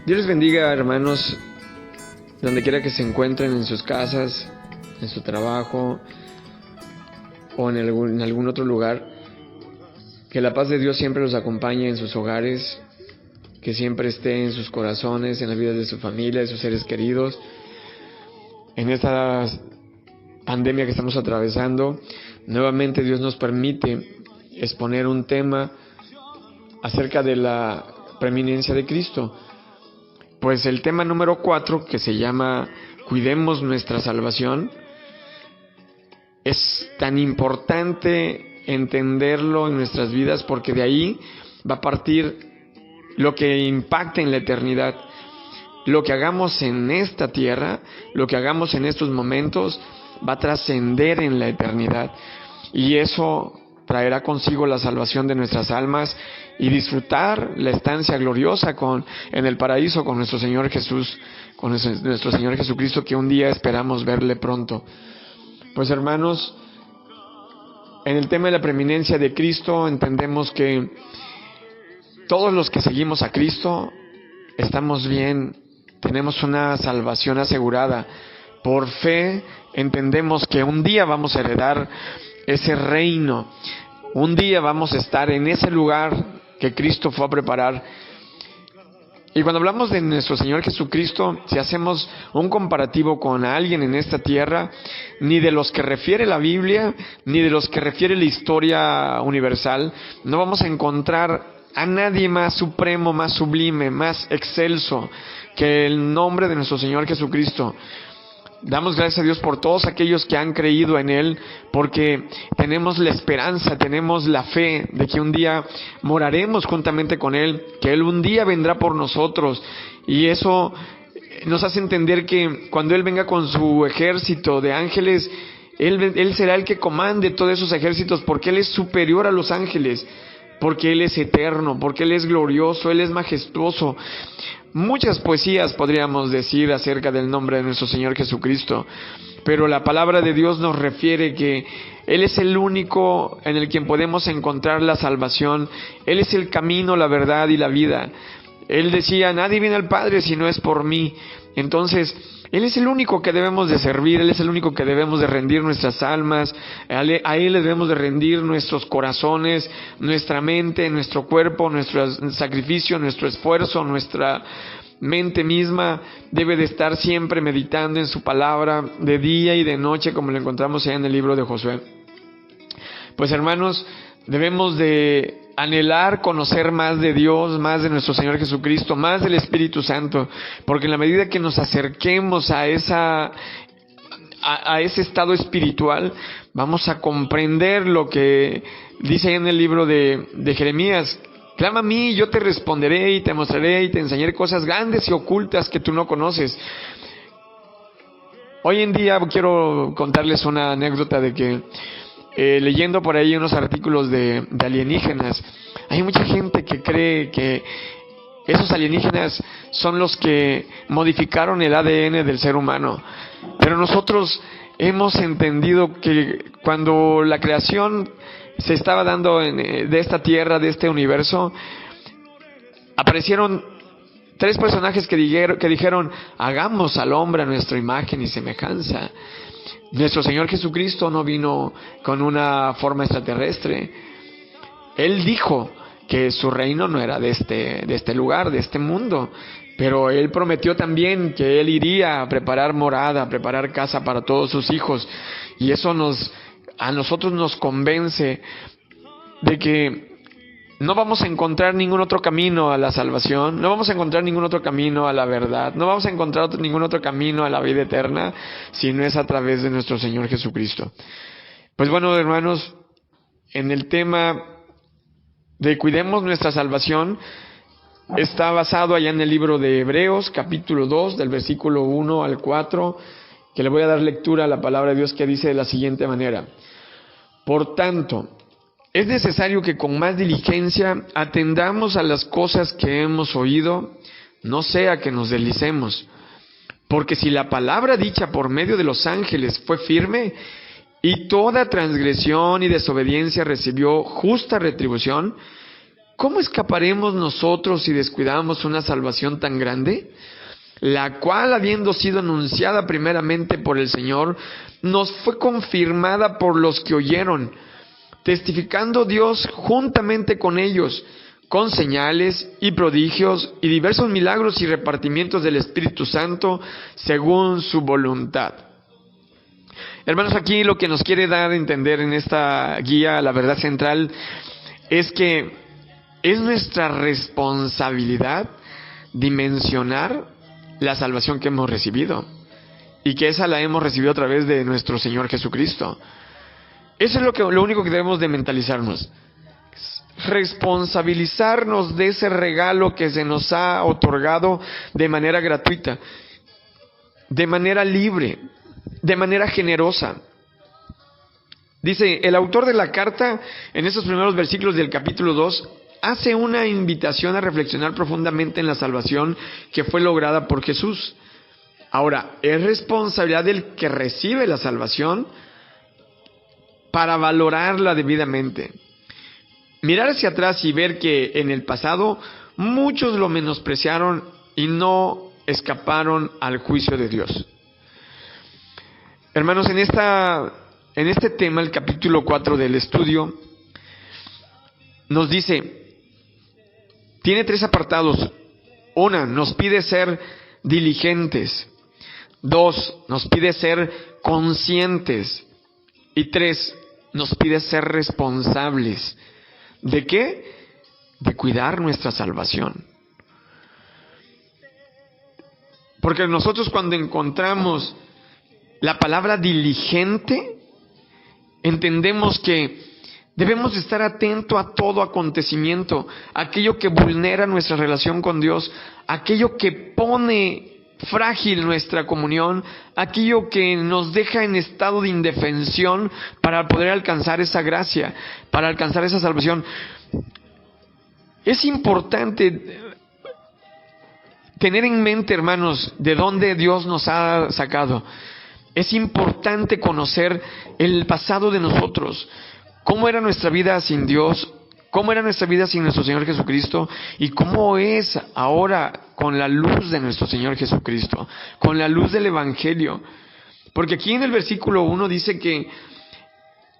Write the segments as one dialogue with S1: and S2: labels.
S1: Dios les bendiga, hermanos, donde quiera que se encuentren, en sus casas, en su trabajo o en algún otro lugar. Que la paz de Dios siempre los acompañe en sus hogares, que siempre esté en sus corazones, en la vida de su familia, de sus seres queridos. En esta pandemia que estamos atravesando, nuevamente Dios nos permite exponer un tema acerca de la preeminencia de Cristo. Pues el tema número 4, que se llama Cuidemos nuestra salvación, es tan importante entenderlo en nuestras vidas porque de ahí va a partir lo que impacta en la eternidad. Lo que hagamos en esta tierra, lo que hagamos en estos momentos, va a trascender en la eternidad. Y eso traerá consigo la salvación de nuestras almas y disfrutar la estancia gloriosa en el paraíso con nuestro Señor Jesús, con nuestro Señor Jesucristo, que un día esperamos verle pronto. Pues hermanos, en el tema de la preeminencia de Cristo entendemos que todos los que seguimos a Cristo estamos bien, tenemos una salvación asegurada. Por fe entendemos que un día vamos a heredar ese reino. Un día vamos a estar en ese lugar que Cristo fue a preparar. Y cuando hablamos de nuestro Señor Jesucristo, si hacemos un comparativo con alguien en esta tierra, ni de los que refiere la Biblia, ni de los que refiere la historia universal, no vamos a encontrar a nadie más supremo, más sublime, más excelso que el nombre de nuestro Señor Jesucristo. Damos gracias a Dios por todos aquellos que han creído en Él, porque tenemos la esperanza, tenemos la fe de que un día moraremos juntamente con Él, que Él un día vendrá por nosotros, y eso nos hace entender que cuando Él venga con su ejército de ángeles, Él será el que comande todos esos ejércitos, porque Él es superior a los ángeles, porque Él es eterno, porque Él es glorioso, Él es majestuoso. Muchas poesías podríamos decir acerca del nombre de nuestro Señor Jesucristo, pero la palabra de Dios nos refiere que Él es el único en el quien podemos encontrar la salvación. Él es el camino, la verdad y la vida. Él decía, nadie viene al Padre si no es por mí. Entonces, Él es el único que debemos de servir, Él es el único que debemos de rendir nuestras almas, a Él le debemos de rendir nuestros corazones, nuestra mente, nuestro cuerpo, nuestro sacrificio, nuestro esfuerzo, nuestra mente misma debe de estar siempre meditando en su palabra de día y de noche, como lo encontramos allá en el libro de Josué. Pues hermanos, debemos de anhelar conocer más de Dios, más de nuestro Señor Jesucristo, más del Espíritu Santo, porque en la medida que nos acerquemos a ese estado espiritual, vamos a comprender lo que dice ahí en el libro de Jeremías. Clama a mí, yo te responderé y te mostraré y te enseñaré cosas grandes y ocultas que tú no conoces. Hoy en día quiero contarles una anécdota de que leyendo por ahí unos artículos de alienígenas, hay mucha gente que cree que esos alienígenas son los que modificaron el ADN del ser humano. Pero nosotros hemos entendido que cuando la creación se estaba dando de esta tierra, de este universo, aparecieron 3 personajes que dijeron, hagamos al hombre a nuestra imagen y semejanza. Nuestro Señor Jesucristo no vino con una forma extraterrestre. Él dijo que su reino no era de este lugar, de este mundo, pero Él prometió también que Él iría a preparar morada, a preparar casa para todos sus hijos, y eso a nosotros nos convence de que no vamos a encontrar ningún otro camino a la salvación, no vamos a encontrar ningún otro camino a la verdad, no vamos a encontrar ningún otro camino a la vida eterna, si no es a través de nuestro Señor Jesucristo. Pues bueno, hermanos, en el tema de cuidemos nuestra salvación, está basado allá en el libro de Hebreos, capítulo 2, del versículo 1 al 4, que le voy a dar lectura a la palabra de Dios, que dice de la siguiente manera: Por tanto, es necesario que con más diligencia atendamos a las cosas que hemos oído, no sea que nos deslicemos. Porque si la palabra dicha por medio de los ángeles fue firme, y toda transgresión y desobediencia recibió justa retribución, ¿cómo escaparemos nosotros si descuidamos una salvación tan grande? La cual, habiendo sido anunciada primeramente por el Señor, nos fue confirmada por los que oyeron, testificando Dios juntamente con ellos, con señales y prodigios y diversos milagros y repartimientos del Espíritu Santo, según su voluntad. Hermanos, aquí lo que nos quiere dar a entender en esta guía, la verdad central, es que es nuestra responsabilidad dimensionar la salvación que hemos recibido, y que esa la hemos recibido a través de nuestro Señor Jesucristo. Eso es lo único que debemos de mentalizarnos. Responsabilizarnos de ese regalo que se nos ha otorgado de manera gratuita, de manera libre, de manera generosa. Dice, el autor de la carta, en esos primeros versículos del capítulo 2, hace una invitación a reflexionar profundamente en la salvación que fue lograda por Jesús. Ahora, es responsabilidad del que recibe la salvación para valorarla debidamente. Mirar hacia atrás y ver que en el pasado muchos lo menospreciaron y no escaparon al juicio de Dios. Hermanos, en este tema, el capítulo 4 del estudio, nos dice, tiene 3 apartados. 1, nos pide ser diligentes. 2, nos pide ser conscientes. Y 3, nos pide ser responsables. ¿De qué? De cuidar nuestra salvación. Porque nosotros, cuando encontramos la palabra diligente, entendemos que debemos estar atentos a todo acontecimiento, aquello que vulnera nuestra relación con Dios, aquello que pone frágil nuestra comunión, aquello que nos deja en estado de indefensión para poder alcanzar esa gracia, para alcanzar esa salvación. Es importante tener en mente, hermanos, de dónde Dios nos ha sacado. Es importante conocer el pasado de nosotros. ¿Cómo era nuestra vida sin Dios? ¿Cómo era nuestra vida sin nuestro Señor Jesucristo? ¿Y cómo es ahora con la luz de nuestro Señor Jesucristo? Con la luz del Evangelio. Porque aquí en el versículo 1 dice que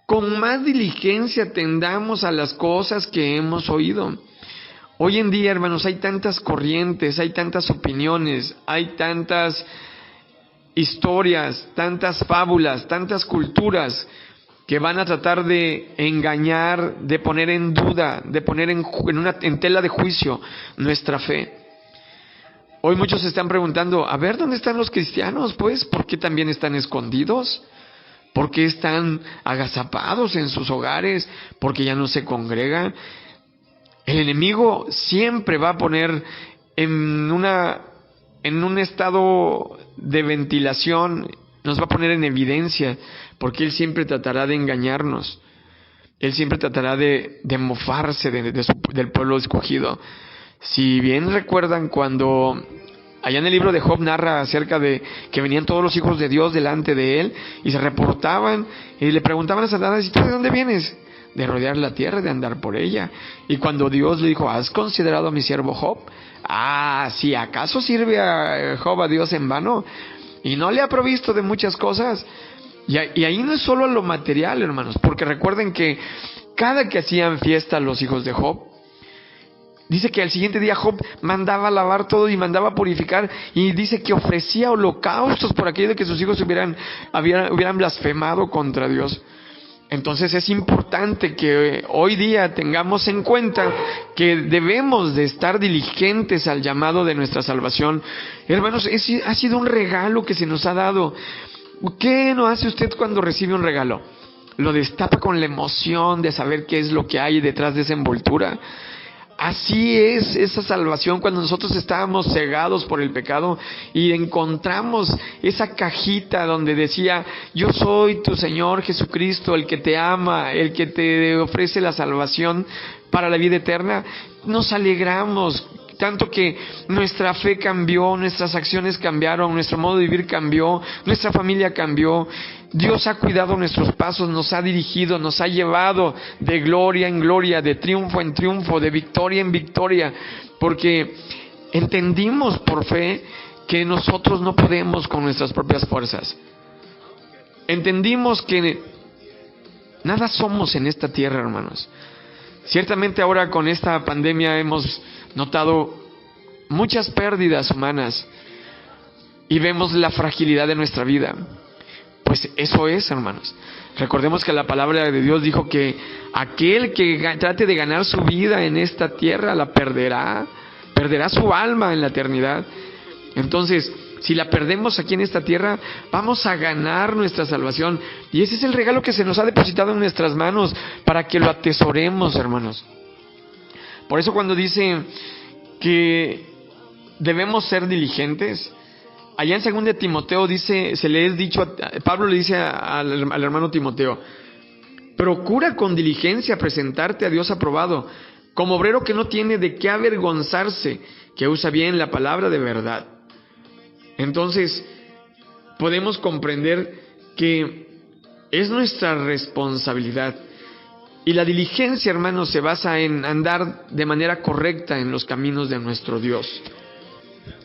S1: con más diligencia atendamos a las cosas que hemos oído. Hoy en día, hermanos, hay tantas corrientes, hay tantas opiniones, hay tantas historias, tantas fábulas, tantas culturas que van a tratar de engañar, de poner en duda, de poner en tela de juicio nuestra fe. Hoy muchos se están preguntando, a ver, ¿dónde están los cristianos? Pues, ¿por qué también están escondidos? ¿Por qué están agazapados en sus hogares? ¿Por qué ya no se congregan? El enemigo siempre va a poner en un estado de ventilación, nos va a poner en evidencia, porque él siempre tratará de engañarnos. Él siempre tratará de mofarse del pueblo escogido. Si bien recuerdan cuando allá en el libro de Job narra acerca de que venían todos los hijos de Dios delante de él y se reportaban y le preguntaban a Satanás, ¿y tú de dónde vienes? De rodear la tierra, de andar por ella. Y cuando Dios le dijo, ¿has considerado a mi siervo Job? ¿Sí acaso sirve a Job a Dios en vano? Y no le ha provisto de muchas cosas. Y ahí no es solo lo material, hermanos, porque recuerden que cada que hacían fiesta los hijos de Job, dice que al siguiente día Job mandaba lavar todo y mandaba purificar, y dice que ofrecía holocaustos por aquello de que sus hijos hubieran blasfemado contra Dios. Entonces es importante que hoy día tengamos en cuenta que debemos de estar diligentes al llamado de nuestra salvación. Hermanos, ha sido un regalo que se nos ha dado. ¿Qué no hace usted cuando recibe un regalo? Lo destapa con la emoción de saber qué es lo que hay detrás de esa envoltura. Así es esa salvación cuando nosotros estábamos cegados por el pecado y encontramos esa cajita donde decía, yo soy tu Señor Jesucristo, el que te ama, el que te ofrece la salvación para la vida eterna. Nos alegramos tanto que nuestra fe cambió, nuestras acciones cambiaron, nuestro modo de vivir cambió, nuestra familia cambió. Dios ha cuidado nuestros pasos, nos ha dirigido, nos ha llevado de gloria en gloria, de triunfo en triunfo, de victoria en victoria, porque entendimos por fe que nosotros no podemos con nuestras propias fuerzas. Entendimos que nada somos en esta tierra, hermanos. Ciertamente ahora con esta pandemia hemos notado muchas pérdidas humanas y vemos la fragilidad de nuestra vida. Pues eso es, hermanos. Recordemos que la palabra de Dios dijo que aquel que trate de ganar su vida en esta tierra la perderá su alma en la eternidad. Entonces, si la perdemos aquí en esta tierra, vamos a ganar nuestra salvación. Y ese es el regalo que se nos ha depositado en nuestras manos para que lo atesoremos, hermanos. Por eso cuando dice que debemos ser diligentes, allá en 2 Timoteo dice, Pablo le dice al hermano Timoteo: procura con diligencia presentarte a Dios aprobado, como obrero que no tiene de qué avergonzarse, que usa bien la palabra de verdad. Entonces, podemos comprender que es nuestra responsabilidad. Y la diligencia, hermanos, se basa en andar de manera correcta en los caminos de nuestro Dios.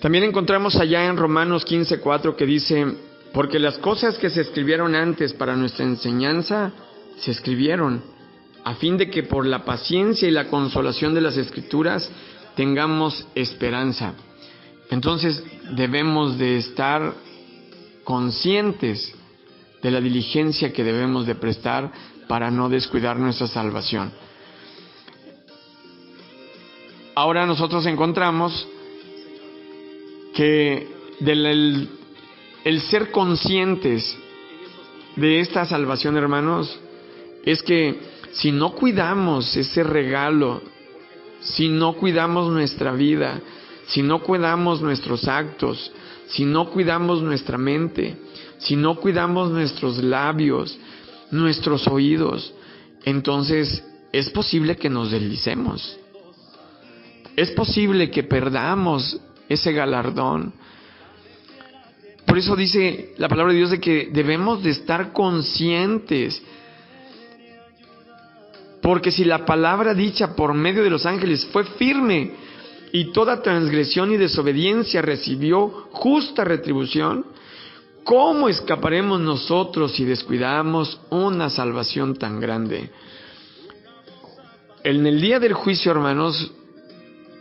S1: También encontramos allá en Romanos 15:4 que dice: porque las cosas que se escribieron antes para nuestra enseñanza, se escribieron, a fin de que por la paciencia y la consolación de las Escrituras tengamos esperanza. Entonces debemos de estar conscientes de la diligencia que debemos de prestar para no descuidar nuestra salvación. Ahora nosotros encontramos que el ser conscientes de esta salvación, hermanos, es que si no cuidamos ese regalo, si no cuidamos nuestra vida, si no cuidamos nuestros actos, si no cuidamos nuestra mente, si no cuidamos nuestros labios, nuestros oídos, entonces es posible que nos deslicemos. Es posible que perdamos ese galardón. Por eso dice la palabra de Dios de que debemos de estar conscientes. Porque si la palabra dicha por medio de los ángeles fue firme y toda transgresión y desobediencia recibió justa retribución, ¿cómo escaparemos nosotros si descuidamos una salvación tan grande? En el día del juicio, hermanos,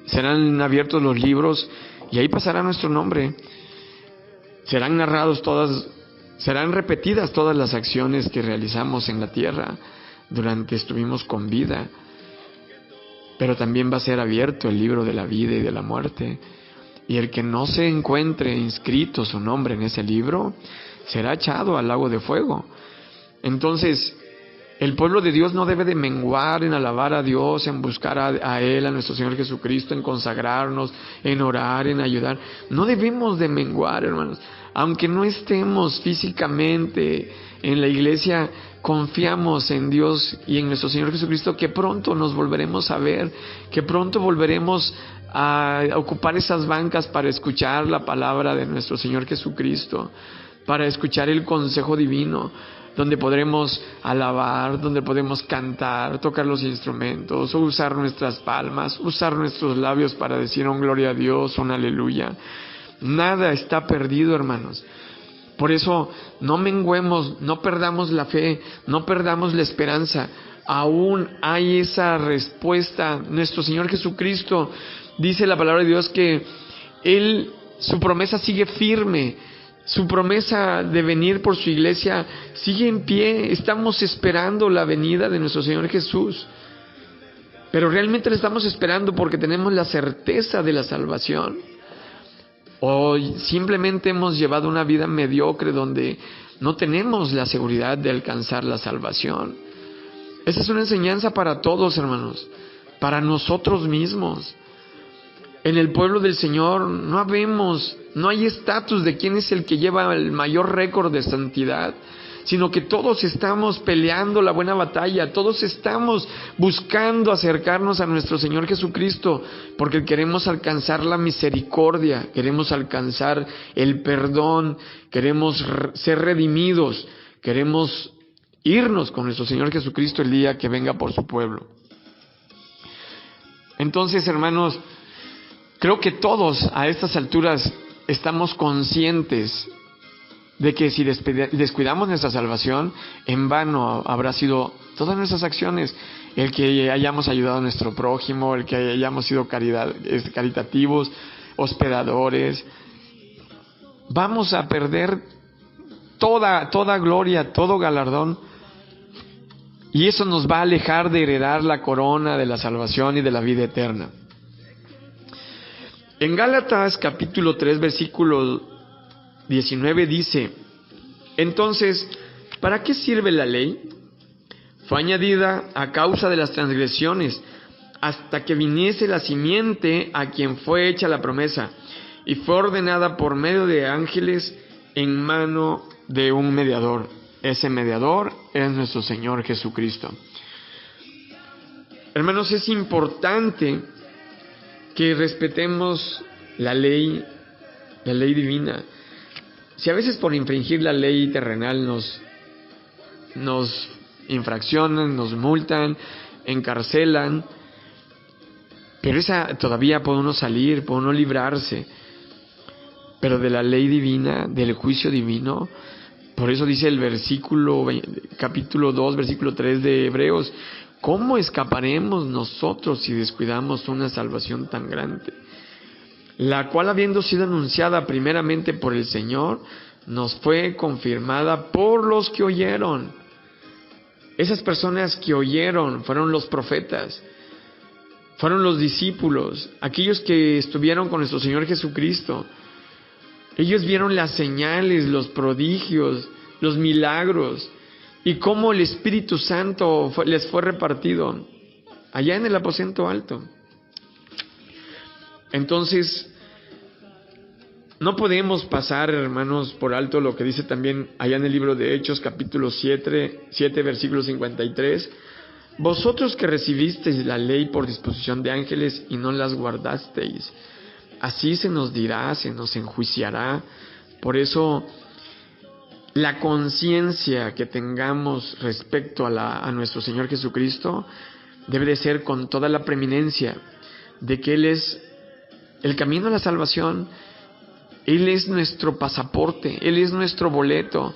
S1: serán abiertos los libros y ahí pasará nuestro nombre. Serán narrados serán repetidas todas las acciones que realizamos en la tierra durante estuvimos con vida. Pero también va a ser abierto el libro de la vida y de la muerte. Y el que no se encuentre inscrito su nombre en ese libro, será echado al lago de fuego. Entonces, el pueblo de Dios no debe de menguar en alabar a Dios, en buscar a Él, a nuestro Señor Jesucristo, en consagrarnos, en orar, en ayudar. No debemos de menguar, hermanos. Aunque no estemos físicamente en la iglesia, confiamos en Dios y en nuestro Señor Jesucristo, que pronto nos volveremos a ver, que pronto volveremos a ocupar esas bancas para escuchar la palabra de nuestro Señor Jesucristo, para escuchar el consejo divino, donde podremos alabar, donde podemos cantar, tocar los instrumentos, o usar nuestras palmas, usar nuestros labios para decir un gloria a Dios, un aleluya. Nada está perdido, hermanos. Por eso no menguemos, no perdamos la fe, no perdamos la esperanza. Aún hay esa respuesta. Nuestro Señor Jesucristo dice la palabra de Dios que su promesa sigue firme. Su promesa de venir por su iglesia sigue en pie. Estamos esperando la venida de nuestro Señor Jesús. Pero realmente le estamos esperando porque tenemos la certeza de la salvación. O simplemente hemos llevado una vida mediocre donde no tenemos la seguridad de alcanzar la salvación. Esa es una enseñanza para todos, hermanos, para nosotros mismos. En el pueblo del Señor no hay estatus de quién es el que lleva el mayor récord de santidad, sino que todos estamos peleando la buena batalla, todos estamos buscando acercarnos a nuestro Señor Jesucristo, porque queremos alcanzar la misericordia, queremos alcanzar el perdón, queremos ser redimidos, queremos irnos con nuestro Señor Jesucristo el día que venga por su pueblo. Entonces, hermanos, creo que todos a estas alturas estamos conscientes de que si descuidamos nuestra salvación, en vano habrá sido todas nuestras acciones, el que hayamos ayudado a nuestro prójimo, el que hayamos sido caritativos, hospedadores. Vamos a perder toda gloria, todo galardón, y eso nos va a alejar de heredar la corona de la salvación y de la vida eterna. En Gálatas capítulo 3 versículo 19 dice: entonces, ¿para qué sirve la ley? Fue añadida a causa de las transgresiones, hasta que viniese la simiente a quien fue hecha la promesa, y fue ordenada por medio de ángeles en mano de un mediador. Ese mediador es nuestro Señor Jesucristo. Hermanos, es importante que respetemos la ley divina. Si a veces por infringir la ley terrenal nos infraccionan, nos multan, encarcelan, pero esa todavía puede uno salir, puede uno librarse. Pero de la ley divina, del juicio divino, por eso dice el capítulo 2, versículo 3 de Hebreos: ¿cómo escaparemos nosotros si descuidamos una salvación tan grande? La cual, habiendo sido anunciada primeramente por el Señor, nos fue confirmada por los que oyeron. Esas personas que oyeron fueron los profetas, fueron los discípulos, aquellos que estuvieron con nuestro Señor Jesucristo. Ellos vieron las señales, los prodigios, los milagros, y cómo el Espíritu Santo les fue repartido allá en el aposento alto. Entonces, no podemos pasar, hermanos, por alto lo que dice también allá en el libro de Hechos, capítulo 7, versículo 53. Vosotros que recibisteis la ley por disposición de ángeles y no las guardasteis, así se nos dirá, se nos enjuiciará. Por eso, la conciencia que tengamos respecto a nuestro Señor Jesucristo debe de ser con toda la preeminencia de que Él es el camino a la salvación. Él es nuestro pasaporte, Él es nuestro boleto,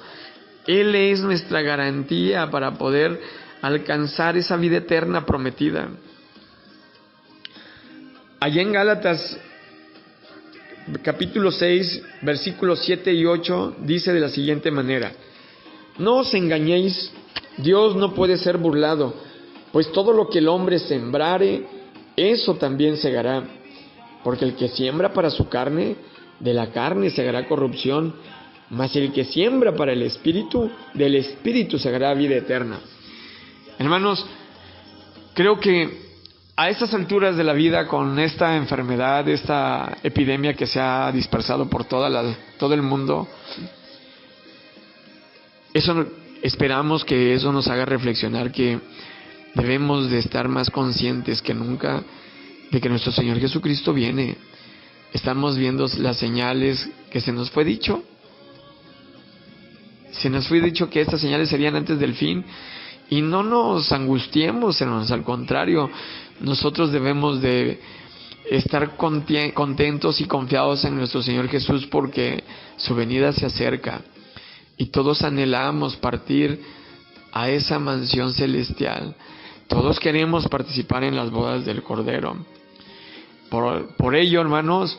S1: Él es nuestra garantía para poder alcanzar esa vida eterna prometida. Allá en Gálatas capítulo 6, versículos 7 y 8, dice de la siguiente manera: no os engañéis, Dios no puede ser burlado, pues todo lo que el hombre sembrare, eso también segará. Porque el que siembra para su carne, de la carne segará corrupción, mas el que siembra para el Espíritu, del Espíritu segará vida eterna. Hermanos, creo que a estas alturas de la vida, con esta enfermedad, esta epidemia que se ha dispersado por todo el mundo, esperamos que eso nos haga reflexionar que debemos de estar más conscientes que nunca de que nuestro Señor Jesucristo viene. Estamos viendo las señales que se nos fue dicho. Se nos fue dicho que estas señales serían antes del fin. Y no nos angustiemos, hermanos, al contrario, nosotros debemos de estar contentos y confiados en nuestro Señor Jesús, porque su venida se acerca y todos anhelamos partir a esa mansión celestial. Todos queremos participar en las bodas del Cordero. Por ello, hermanos,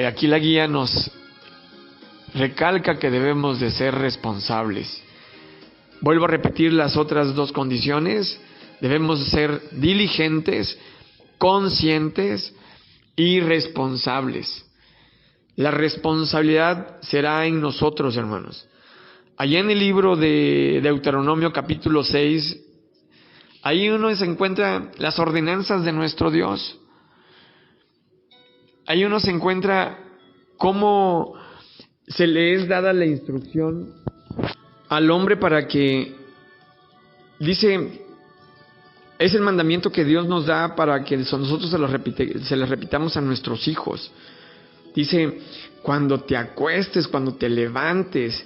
S1: aquí la guía nos recalca que debemos de ser responsables. Vuelvo a repetir las otras dos condiciones. Debemos ser diligentes, conscientes y responsables. La responsabilidad será en nosotros, hermanos. Allá en el libro de Deuteronomio capítulo 6, ahí uno se encuentra las ordenanzas de nuestro Dios. Ahí uno se encuentra cómo se le es dada la instrucción al hombre para que, dice, es el mandamiento que Dios nos da para que nosotros se lo repitamos a nuestros hijos. Dice, cuando te acuestes, cuando te levantes,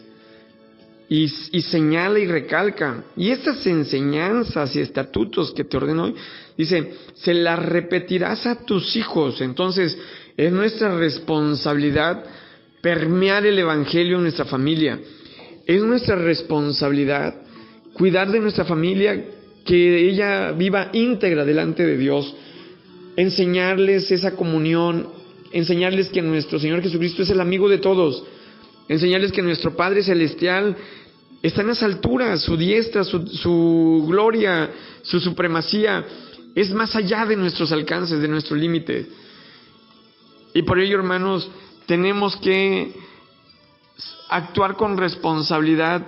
S1: y señala y recalca. Y estas enseñanzas y estatutos que te ordeno hoy, dice, se las repetirás a tus hijos. Entonces, es nuestra responsabilidad permear el evangelio en nuestra familia. Es nuestra responsabilidad cuidar de nuestra familia, que ella viva íntegra delante de Dios, enseñarles esa comunión, enseñarles que nuestro Señor Jesucristo es el amigo de todos, enseñarles que nuestro Padre Celestial está en las alturas, su diestra, su gloria, su supremacía es más allá de nuestros alcances, de nuestros límites. Y por ello, hermanos, tenemos que actuar con responsabilidad,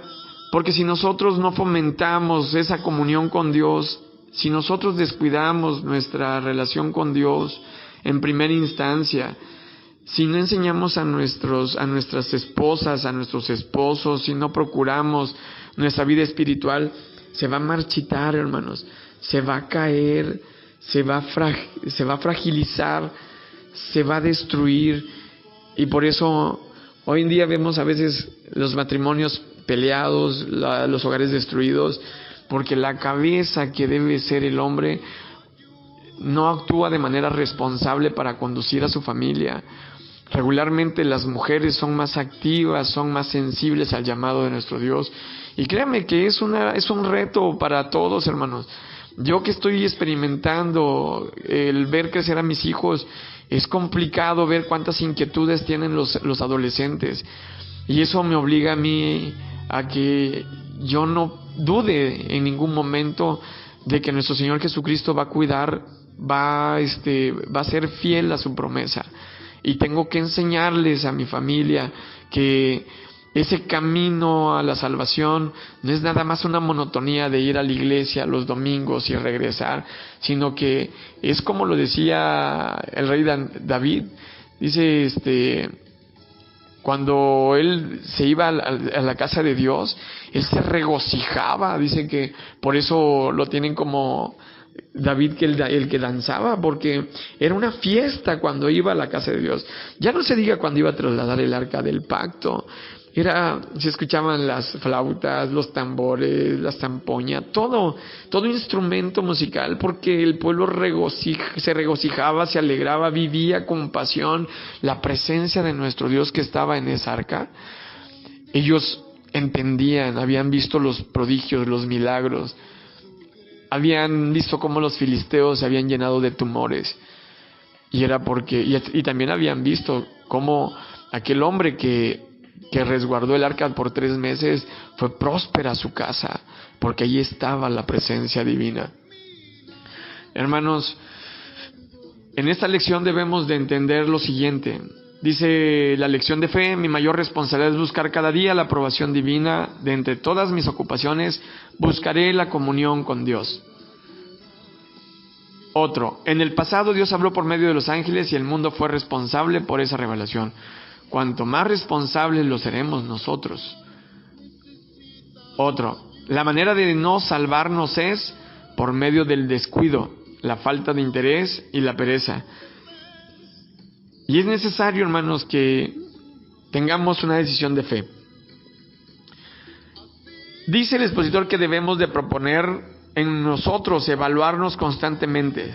S1: porque si nosotros no fomentamos esa comunión con Dios, si nosotros descuidamos nuestra relación con Dios en primera instancia, si no enseñamos a nuestras esposas, a nuestros esposos, si no procuramos nuestra vida espiritual, se va a marchitar, hermanos, se va a caer, se va a fragilizar, se va a destruir. Y por eso hoy en día vemos a veces los matrimonios peleados, los hogares destruidos, porque la cabeza que debe ser el hombre no actúa de manera responsable para conducir a su familia. Regularmente las mujeres son más activas, son más sensibles al llamado de nuestro Dios. Y créanme que es un reto para todos, hermanos. Yo que estoy experimentando el ver crecer a mis hijos, es complicado ver cuántas inquietudes tienen los adolescentes. Y eso me obliga a mí a que yo no dude en ningún momento de que nuestro Señor Jesucristo va a cuidar, va a ser fiel a su promesa. Y tengo que enseñarles a mi familia que ese camino a la salvación no es nada más una monotonía de ir a la iglesia los domingos y regresar, sino que es como lo decía el rey David. Dice, cuando él se iba a la casa de Dios, él se regocijaba. Dice que por eso lo tienen como David, que el que danzaba, porque era una fiesta cuando iba a la casa de Dios. Ya no se diga cuando iba a trasladar el arca del pacto. Se escuchaban las flautas, los tambores, la zampoña, todo instrumento musical, porque el pueblo se regocijaba, se alegraba, vivía con pasión la presencia de nuestro Dios que estaba en esa arca. Ellos entendían, habían visto los prodigios, los milagros, habían visto cómo los filisteos se habían llenado de tumores, y era porque, y también habían visto cómo aquel hombre que resguardó el arca por 3 meses, fue próspera su casa, porque allí estaba la presencia divina. Hermanos, en esta lección debemos de entender lo siguiente. Dice la lección de fe: mi mayor responsabilidad es buscar cada día la aprobación divina. De entre todas mis ocupaciones, buscaré la comunión con Dios. Otro: en el pasado Dios habló por medio de los ángeles y el mundo fue responsable por esa revelación. Cuanto más responsables lo seremos nosotros. Otro: la manera de no salvarnos es por medio del descuido, la falta de interés y la pereza. Y es necesario, hermanos, que tengamos una decisión de fe. Dice el expositor que debemos de proponer en nosotros evaluarnos constantemente,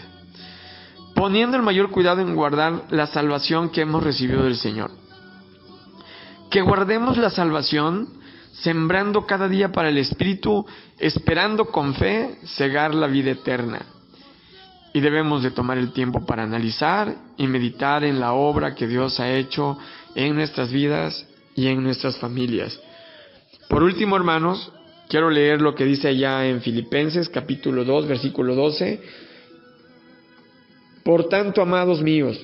S1: poniendo el mayor cuidado en guardar la salvación que hemos recibido del Señor. Que guardemos la salvación, sembrando cada día para el Espíritu, esperando con fe cegar la vida eterna. Y debemos de tomar el tiempo para analizar y meditar en la obra que Dios ha hecho en nuestras vidas y en nuestras familias. Por último, hermanos, quiero leer lo que dice allá en Filipenses capítulo 2, versículo 12. Por tanto, amados míos,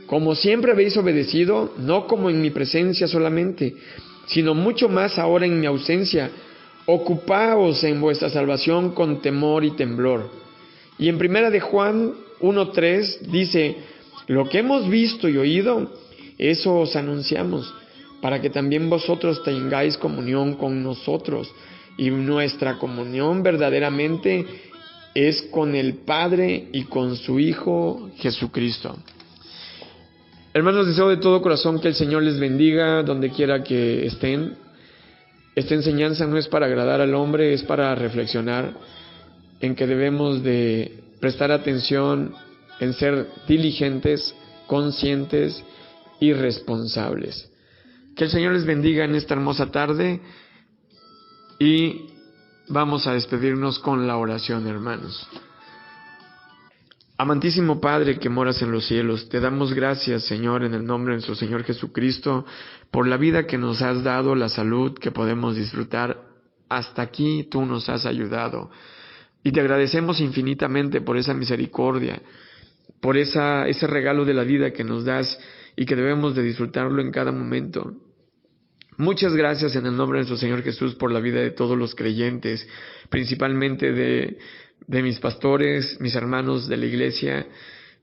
S1: como siempre habéis obedecido, no como en mi presencia solamente, sino mucho más ahora en mi ausencia, ocupaos en vuestra salvación con temor y temblor. Y en 1 de Juan 1:3 dice: lo que hemos visto y oído, eso os anunciamos, para que también vosotros tengáis comunión con nosotros. Y nuestra comunión verdaderamente es con el Padre y con su Hijo Jesucristo. Hermanos, deseo de todo corazón que el Señor les bendiga donde quiera que estén. Esta enseñanza no es para agradar al hombre, es para reflexionar en que debemos de prestar atención en ser diligentes, conscientes y responsables. Que el Señor les bendiga en esta hermosa tarde y vamos a despedirnos con la oración, hermanos. Amantísimo Padre que moras en los cielos, te damos gracias, Señor, en el nombre de nuestro Señor Jesucristo, por la vida que nos has dado, la salud que podemos disfrutar. Hasta aquí tú nos has ayudado. Y te agradecemos infinitamente por esa misericordia, por ese regalo de la vida que nos das y que debemos de disfrutarlo en cada momento. Muchas gracias en el nombre de nuestro Señor Jesús por la vida de todos los creyentes, principalmente de mis pastores, mis hermanos de la iglesia,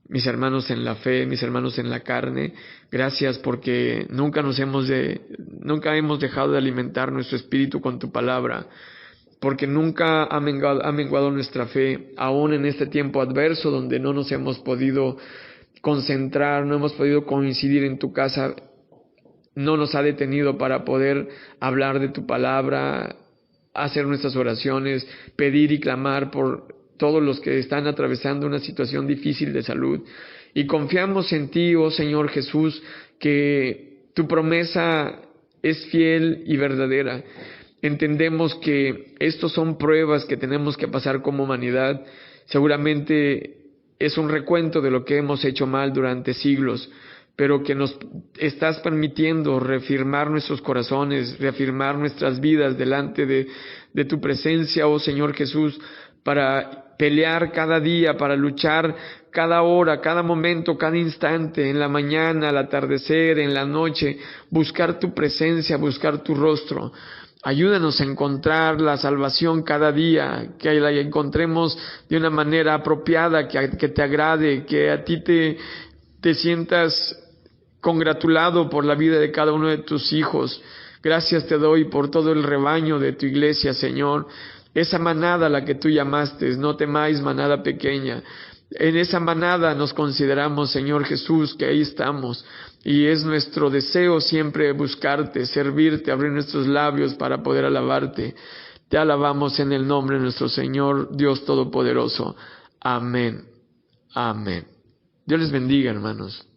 S1: mis hermanos en la fe, mis hermanos en la carne. Gracias porque nunca hemos dejado de alimentar nuestro espíritu con tu palabra, porque nunca ha menguado nuestra fe, aún en este tiempo adverso donde no nos hemos podido concentrar, no hemos podido coincidir en tu casa. No nos ha detenido para poder hablar de tu palabra, hacer nuestras oraciones, pedir y clamar por todos los que están atravesando una situación difícil de salud. Y confiamos en ti, oh Señor Jesús, que tu promesa es fiel y verdadera. Entendemos que estos son pruebas que tenemos que pasar como humanidad. Seguramente es un recuento de lo que hemos hecho mal durante siglos, pero que nos estás permitiendo reafirmar nuestros corazones, reafirmar nuestras vidas delante de tu presencia, oh Señor Jesús, para pelear cada día, para luchar cada hora, cada momento, cada instante, en la mañana, al atardecer, en la noche, buscar tu presencia, buscar tu rostro. Ayúdanos a encontrar la salvación cada día, que la encontremos de una manera apropiada, que te agrade, que a ti te sientas congratulado por la vida de cada uno de tus hijos. Gracias te doy por todo el rebaño de tu iglesia, Señor. Esa manada a la que tú llamaste, no temáis manada pequeña. En esa manada nos consideramos, Señor Jesús, que ahí estamos. Y es nuestro deseo siempre buscarte, servirte, abrir nuestros labios para poder alabarte. Te alabamos en el nombre de nuestro Señor, Dios Todopoderoso. Amén. Amén. Dios les bendiga, hermanos.